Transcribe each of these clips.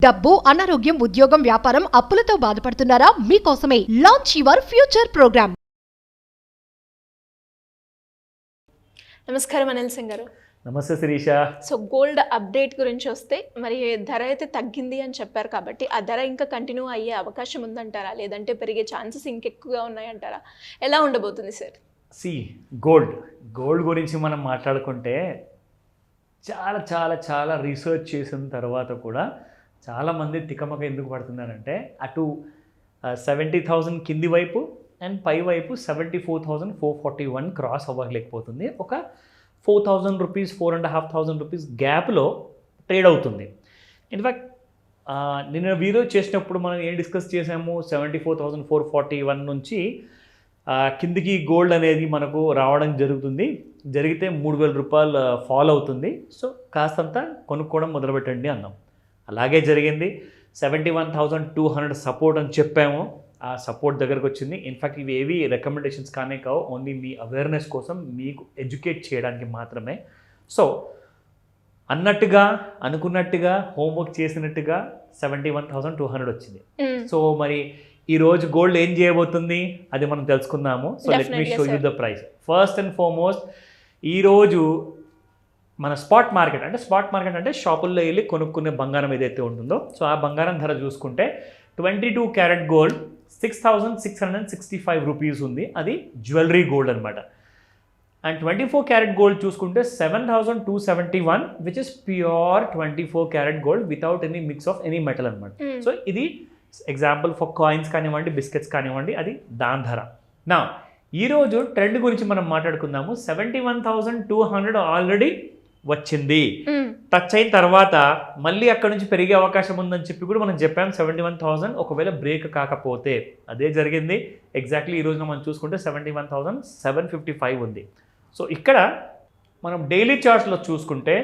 డబ్బు, అనారోగ్యం, ఉద్యోగం, వ్యాపారం, అప్పులతో బాధపడుతున్నారా? మీకోసమే లాంచ్ యువర్ ఫ్యూచర్ ప్రోగ్రామ్. నమస్కారం అనిల్ సింగ్ గారు. నమస్తే శిరీష. సో గోల్డ్ అప్డేట్ గురించి వస్తే మరి ధర అయితే తగ్గింది అని చెప్పారు కాబట్టి ఆ ధర ఇంకా కంటిన్యూ అయ్యే అవకాశం ఉందంటారా, లేదంటే పెరిగే ఛాన్సెస్ ఇంకెక్కువగా ఉన్నాయంటారా? ఎలా ఉండబోతుంది సార్? గోల్డ్ గురించి మనం మాట్లాడుకుంటే చాలా చాలా చాలా రీసెర్చ్ చేసిన తర్వాత కూడా చాలామంది తికమక ఎందుకు పడుతున్నారంటే అటు 70,000 కింది వైపు అండ్ పై వైపు 74,441 క్రాస్ అవ్వలేకపోతుంది. ఒక 4,000 రూపీస్ 4,500 రూపీస్ గ్యాప్లో ట్రేడ్ అవుతుంది. ఇన్ఫ్యాక్ట్ నిన్న వీడియో చేసినప్పుడు మనం ఏం డిస్కస్ చేసాము, 74,441 నుంచి కిందికి గోల్డ్ అనేది మనకు రావడం జరిగితే 3,000 రూపాయలు ఫాల్ అవుతుంది. సో కాస్తంత కొనుక్కోవడం మొదలుపెట్టండి అన్నాం. అలాగే జరిగింది. 71,200 సపోర్ట్ అని చెప్పాము, ఆ సపోర్ట్ దగ్గరకు వచ్చింది. ఇన్ఫ్యాక్ట్ ఇవి ఏవి రికమెండేషన్స్ కానే కావు, ఓన్లీ మీ అవేర్నెస్ కోసం మీకు ఎడ్యుకేట్ చేయడానికి మాత్రమే. సో అన్నట్టుగా అనుకున్నట్టుగా హోంవర్క్ చేసినట్టుగా 71,200 వచ్చింది. సో మరి ఈరోజు గోల్డ్ ఏం చేయబోతుంది అది మనం తెలుసుకుందాము. So let me show you the price. First and foremost ఈరోజు మన స్పాట్ మార్కెట్ అంటే షాపుల్లో వెళ్ళి కొనుక్కునే బంగారం ఏదైతే ఉంటుందో, సో ఆ బంగారం ధర చూసుకుంటే 22 క్యారెట్ గోల్డ్ 6,665 రూపీస్ ఉంది. అది జ్యువెలరీ గోల్డ్ అనమాట. అండ్ 24 క్యారెట్ గోల్డ్ చూసుకుంటే 7,271 which is pure 24 carat gold without any mix of any metal అనమాట. సో ఇది ఎగ్జాంపుల్ ఫర్ కాయిన్స్ కానివ్వండి, బిస్కెట్స్ కానివ్వండి, అది దాని ధర. నా ఈరోజు ట్రెండ్ గురించి మనం మాట్లాడుకుందాము. 71,200 ఆల్రెడీ వచ్చింది. టచ్ అయిన తర్వాత మళ్ళీ అక్కడ నుంచి పెరిగే అవకాశం ఉందని చెప్పి కూడా మనం చెప్పాం. 71,000 ఒకవేళ బ్రేక్ కాకపోతే అదే జరిగింది. ఎగ్జాక్ట్లీ ఈ రోజున మనం చూసుకుంటే 71,755 ఉంది. సో ఇక్కడ మనం డైలీ చార్ట్స్లో చూసుకుంటే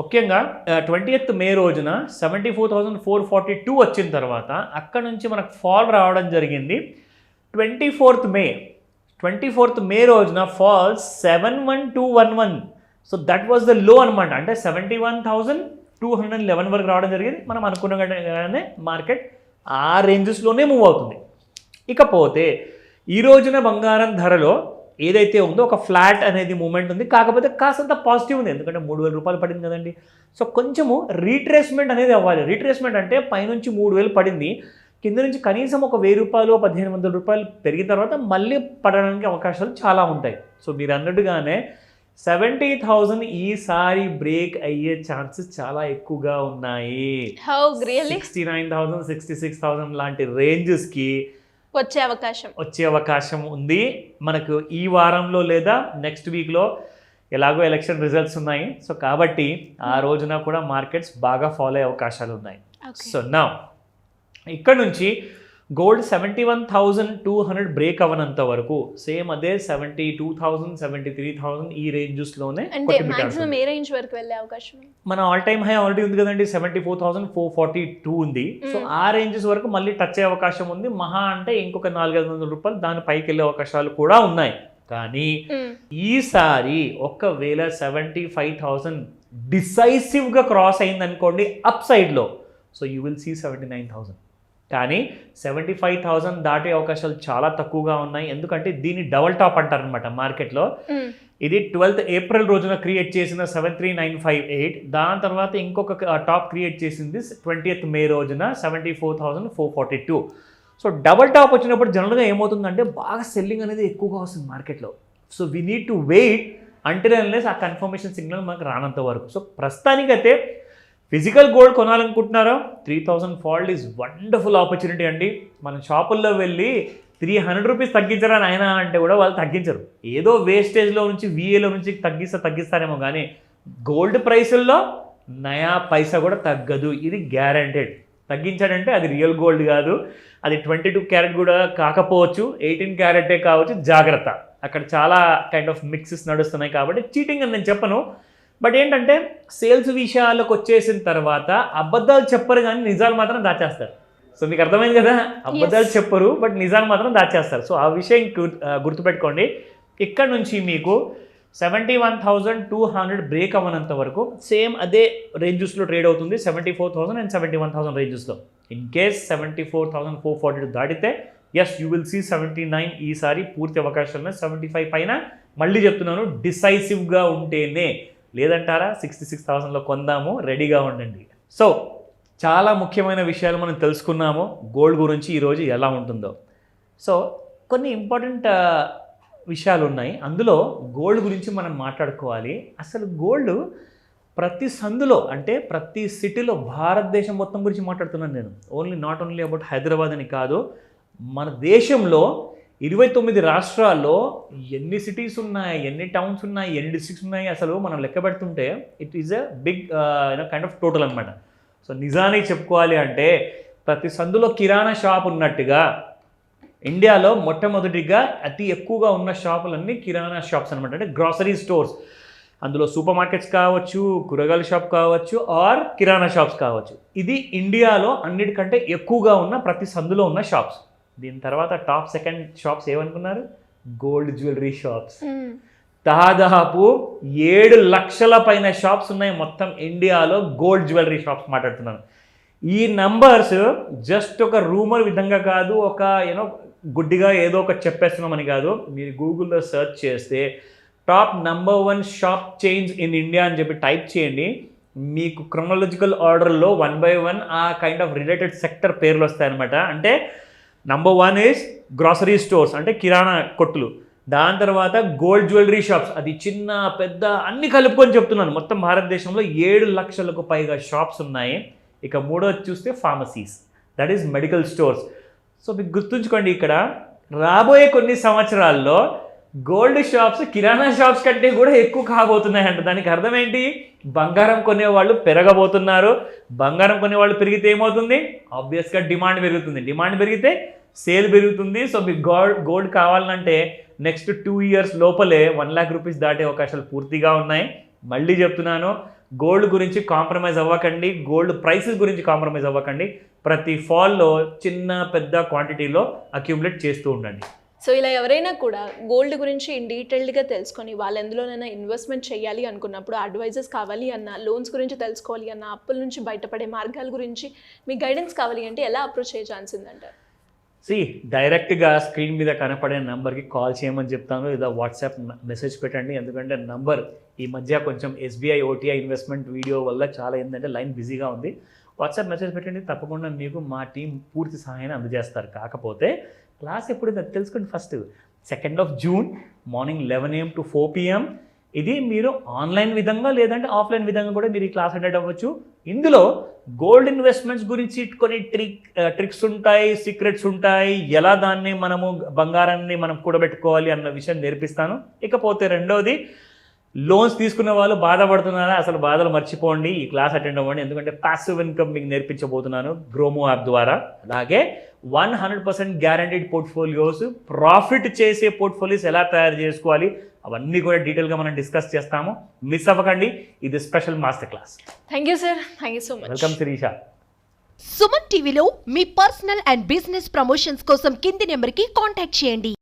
ముఖ్యంగా 20th మే రోజున 74,442 వచ్చిన తర్వాత అక్కడ నుంచి మనకు ఫాల్ రావడం జరిగింది. 24th మే రోజున fall 71,211. So that was the low అనమాట. అంటే 71,211 వరకు రావడం జరిగింది. మనం అనుకున్నగానే మార్కెట్ ఆ రేంజెస్లోనే మూవ్ అవుతుంది. ఇకపోతే ఈ రోజున బంగారం ధరలో ఏదైతే ఉందో ఒక ఫ్లాట్ అనేది మూమెంట్ ఉంది. కాకపోతే కాస్తంత పాజిటివ్ ఉంది, ఎందుకంటే 3,000 రూపాయలు పడింది కదండి. సో కొంచెము రీట్రేస్మెంట్ అనేది అవ్వాలి. రీట్రేస్మెంట్ అంటే పైనుంచి 3,000 పడింది, కింద నుంచి కనీసం ఒక 1,000 రూపాయలు 1,500 రూపాయలు పెరిగిన తర్వాత మళ్ళీ పడడానికి అవకాశాలు చాలా ఉంటాయి. సో మీరు అన్నట్టుగానే 70,000 ఈసారి బ్రేక్ అయ్యే ఛాన్సెస్ చాలా ఎక్కువగా ఉన్నాయి. 69,000 66,000 లాంటి రేంజెస్కి వచ్చే అవకాశం ఉంది మనకు ఈ వారంలో లేదా నెక్స్ట్ వీక్లో. ఎలాగో ఎలక్షన్ రిజల్ట్స్ ఉన్నాయి. సో కాబట్టి ఆ రోజున కూడా మార్కెట్స్ బాగా ఫాలో అయ్యే అవకాశాలు ఉన్నాయి. సో నా ఇక్కడ నుంచి గోల్డ్ 71,200 బ్రేక్ అవ్వనంత వరకు సేమ్ అదే 72,000 73,000 ఈ రేంజెస్లోనే మన ఆల్ టైమ్ హై ఆల్రెడీ ఉంది కదండి. 74,442 ఉంది. సో ఆ రేంజెస్ వరకు మళ్ళీ టచ్ అయ్యే అవకాశం ఉంది. మహా అంటే ఇంకొక 400-500 రూపాయలు దాని పైకి వెళ్ళే అవకాశాలు కూడా ఉన్నాయి. కానీ ఈసారి ఒకవేళ 75,000 డిసైసివ్గా క్రాస్ అయింది అనుకోండి అప్ సైడ్లో, సో యూ విల్ సీ 79,000. కానీ 75,000 దాటే అవకాశాలు చాలా తక్కువగా ఉన్నాయి. ఎందుకంటే దీన్ని డబల్ టాప్ అంటారనమాట మార్కెట్లో. ఇది 12th ఏప్రిల్ రోజున క్రియేట్ చేసిన 73,958. దాని తర్వాత ఇంకొక టాప్ క్రియేట్ చేసింది 20th మే రోజున 74,442. సో డబల్ టాప్ వచ్చినప్పుడు జనరల్గా ఏమవుతుందంటే బాగా సెల్లింగ్ అనేది ఎక్కువగా వస్తుంది మార్కెట్లో. So we need to wait until unless ఆ కన్ఫర్మేషన్ సిగ్నల్ మనకు రానంత వరకు. సో ప్రస్తుతానికైతే ఫిజికల్ గోల్డ్ కొనాలనుకుంటున్నారా, 3,000 ఫాల్డ్ ఈజ్ వండర్ఫుల్ ఆపర్చునిటీ అండి. మనం షాపుల్లో వెళ్ళి 300 రూపీస్ తగ్గించరా నాయన అంటే కూడా వాళ్ళు తగ్గించరు. ఏదో వేస్టేజ్లో నుంచి VAలో నుంచి తగ్గిస్తారేమో కానీ గోల్డ్ ప్రైసుల్లో నయా పైసా కూడా తగ్గదు. ఇది గ్యారంటెడ్. తగ్గించాడంటే అది రియల్ గోల్డ్ కాదు, అది 22 క్యారెట్ కూడా కాకపోవచ్చు, 18 క్యారెటే కావచ్చు. జాగ్రత్త, అక్కడ చాలా కైండ్ ఆఫ్ మిక్సెస్ నడుస్తున్నాయి కాబట్టి చీటింగ్ అని నేను చెప్పను. బట్ ఏంటంటే సేల్స్ విషయాలకు వచ్చేసిన తర్వాత అబద్ధాలు చెప్పరు కానీ నిజాలు మాత్రం దాచేస్తారు. సో మీకు అర్థమైంది కదా, అబద్ధాలు చెప్పరు బట్ నిజాలు మాత్రం దాచేస్తారు. సో ఆ విషయం గుర్తుపెట్టుకోండి. ఇక్కడ నుంచి మీకు 71,200 బ్రేక్ అవ్వనంత వరకు సేమ్ అదే రేంజెస్లో ట్రేడ్ అవుతుంది, 74,000 అండ్ 71,000 రేంజెస్లో. ఇన్ కేస్ 74,440 దాటితే ఎస్ యూ విల్ సీ 79 ఈసారి పూర్తి అవకాశాలు 75 పైన. మళ్ళీ చెప్తున్నాను, డిసైసివ్గా ఉంటేనే, లేదంటారా 66,000లో కొందాము, రెడీగా ఉండండి. సో చాలా ముఖ్యమైన విషయాలు మనం తెలుసుకున్నాము గోల్డ్ గురించి ఈరోజు ఎలా ఉంటుందో. సో కొన్ని ఇంపార్టెంట్ విషయాలు ఉన్నాయి, అందులో గోల్డ్ గురించి మనం మాట్లాడుకోవాలి. అసలు గోల్డ్ ప్రతి సందులో, అంటే ప్రతి సిటీలో, భారతదేశం మొత్తం గురించి మాట్లాడుతున్నాను నేను, నాట్ ఓన్లీ అబౌట్ హైదరాబాద్ అని కాదు, మన దేశంలో 29 రాష్ట్రాల్లో ఎన్ని సిటీస్ ఉన్నాయి, ఎన్ని టౌన్స్ ఉన్నాయి, ఎన్ని డిస్ట్రిక్ట్స్ ఉన్నాయి, అసలు మనం లెక్క పెడుతుంటే it is a big kind of total అనమాట. సో నిజానికి చెప్పుకోవాలి అంటే ప్రతి సందులో కిరాణా షాప్ ఉన్నట్టుగా ఇండియాలో మొట్టమొదటిగా అతి ఎక్కువగా ఉన్న షాపులన్నీ కిరాణా షాప్స్ అనమాట, అంటే గ్రాసరీ స్టోర్స్. అందులో సూపర్ మార్కెట్స్ కావచ్చు, కూరగాయల షాప్ కావచ్చు, ఆర్ కిరాణా షాప్స్ కావచ్చు. ఇది ఇండియాలో అన్నిటికంటే ఎక్కువగా ఉన్న ప్రతి సందులో ఉన్న షాప్స్. దీని తర్వాత టాప్ సెకండ్ షాప్స్ ఏమనుకున్నారు? Gold jewellery shops. దాదాపు 7 లక్షల పైన షాప్స్ ఉన్నాయి మొత్తం ఇండియాలో, గోల్డ్ జ్యువెలరీ షాప్స్ మాట్లాడుతున్నాను. ఈ నంబర్స్ జస్ట్ ఒక రూమర్ విధంగా కాదు, ఒక గుడ్డిగా ఏదో ఒక చెప్పేస్తున్నామని కాదు. మీరు గూగుల్లో సెర్చ్ చేస్తే top number 1 shop chains in India అని చెప్పి టైప్ చేయండి, మీకు క్రొనాలజికల్ ఆర్డర్లో 1 by 1 ఆ కైండ్ ఆఫ్ రిలేటెడ్ సెక్టర్ పేర్లు వస్తాయన్నమాట. అంటే నంబర్ 1 ఈజ్ గ్రాసరీ స్టోర్స్, అంటే కిరాణా కొట్లు. దాని తర్వాత గోల్డ్ జ్యువెలరీ షాప్స్, అది చిన్న పెద్ద అన్ని కలుపుకొని చెప్తున్నాను. మొత్తం భారతదేశంలో 7 లక్షలకు పైగా షాప్స్ ఉన్నాయి. ఇక మూడోది చూస్తే pharmacies, that is medical stores. So మీకు గుర్తుంచుకోండి, ఇక్కడ రాబోయే కొన్ని సంవత్సరాల్లో గోల్డ్ షాప్స్ కిరాణా షాప్స్ కంటే కూడా ఎక్కువ కాబోతున్నాయంట. దానికి అర్థం ఏంటి? బంగారం కొనేవాళ్ళు పెరగబోతున్నారు. బంగారం కొనేవాళ్ళు పెరిగితే ఏమవుతుంది? ఆబ్వియస్గా డిమాండ్ పెరుగుతుంది. డిమాండ్ పెరిగితే సేల్ పెరుగుతుంది. సో మీకు గోల్డ్ కావాలంటే నెక్స్ట్ 2 years లోపలే 1 lakh రూపీస్ దాటే అవకాశాలు పూర్తిగా ఉన్నాయి. మళ్ళీ చెప్తున్నాను, గోల్డ్ గురించి కాంప్రమైజ్ అవ్వకండి, గోల్డ్ ప్రైసెస్ గురించి కాంప్రమైజ్ అవ్వకండి. ప్రతి ఫాల్లో చిన్న పెద్ద క్వాంటిటీలో అక్యూములేట్ చేస్తూ ఉండండి. సో ఇలా ఎవరైనా కూడా గోల్డ్ గురించి డీటెయిల్డ్గా తెలుసుకొని వాళ్ళు ఎందులోనైనా ఇన్వెస్ట్మెంట్ చేయాలి అనుకున్నప్పుడు అడ్వైజెస్ కావాలి అన్న, లోన్స్ గురించి తెలుసుకోవాలి అన్న, అప్పుల నుంచి బయటపడే మార్గాల గురించి మీ గైడెన్స్ కావాలి అంటే ఎలా అప్రోచ్ చేయ ఛాన్స్ ఉందంటారు? డైరెక్ట్గా స్క్రీన్ మీద కనపడే నెంబర్కి కాల్ చేయమని చెప్తాను, లేదా వాట్సాప్ మెసేజ్ పెట్టండి. ఎందుకంటే నంబర్ ఈ మధ్య కొంచెం SBI OTI ఇన్వెస్ట్మెంట్ వీడియో వల్ల చాలా ఏంటంటే లైన్ బిజీగా ఉంది. వాట్సాప్ మెసేజ్ పెట్టండి, తప్పకుండా మీకు మా టీం పూర్తి సహాయాన్ని అందజేస్తారు. కాకపోతే క్లాస్ ఎప్పుడు తెలుసుకోండి. First 2nd of June morning 11 AM to 4 PM. ఇది మీరు ఆన్లైన్ విధంగా లేదంటే ఆఫ్లైన్ విధంగా కూడా మీరు ఈ క్లాస్ అటెండ్ అవ్వచ్చు. ఇందులో గోల్డ్ ఇన్వెస్ట్మెంట్స్ గురించి కొన్ని ట్రిక్స్ ఉంటాయి, సీక్రెట్స్ ఉంటాయి, ఎలా దాన్ని మనము బంగారాన్ని మనం కూడబెట్టుకోవాలి అన్న విషయం నేర్పిస్తాను. ఇకపోతే రెండవది, లోన్స్ తీసుకున్న వాళ్ళు బాధపడుతున్నారా? అసలు బాధలు మర్చిపోండి, ఈ క్లాస్ అటెండ్ అవ్వండి. ఎందుకంటే ప్యాసివ్ ఇన్కమ్ మీకు నేర్పించబోతున్నాను గ్రోమో యాప్ ద్వారా. అలాగే 100% గ్యారంటీడ్ పోర్ట్ఫోలియోస్, ప్రాఫిట్ చేసే పోర్ట్ఫోలియోస్ ఎలా తయారు చేసుకోవాలి అవన్నీ కూడా డీటెయిల్గా మనం డిస్కస్ చేస్తాము. మిస్ అవ్వకండి, ఇది special master class. Thank you sir, thank you so much. Welcome Shirisha. Suman టీవీలో మీ పర్సనల్ అండ్ బిజినెస్ ప్రమోషన్స్ కోసం కింది నెంబర్కి కాంటాక్ట్ చేయండి.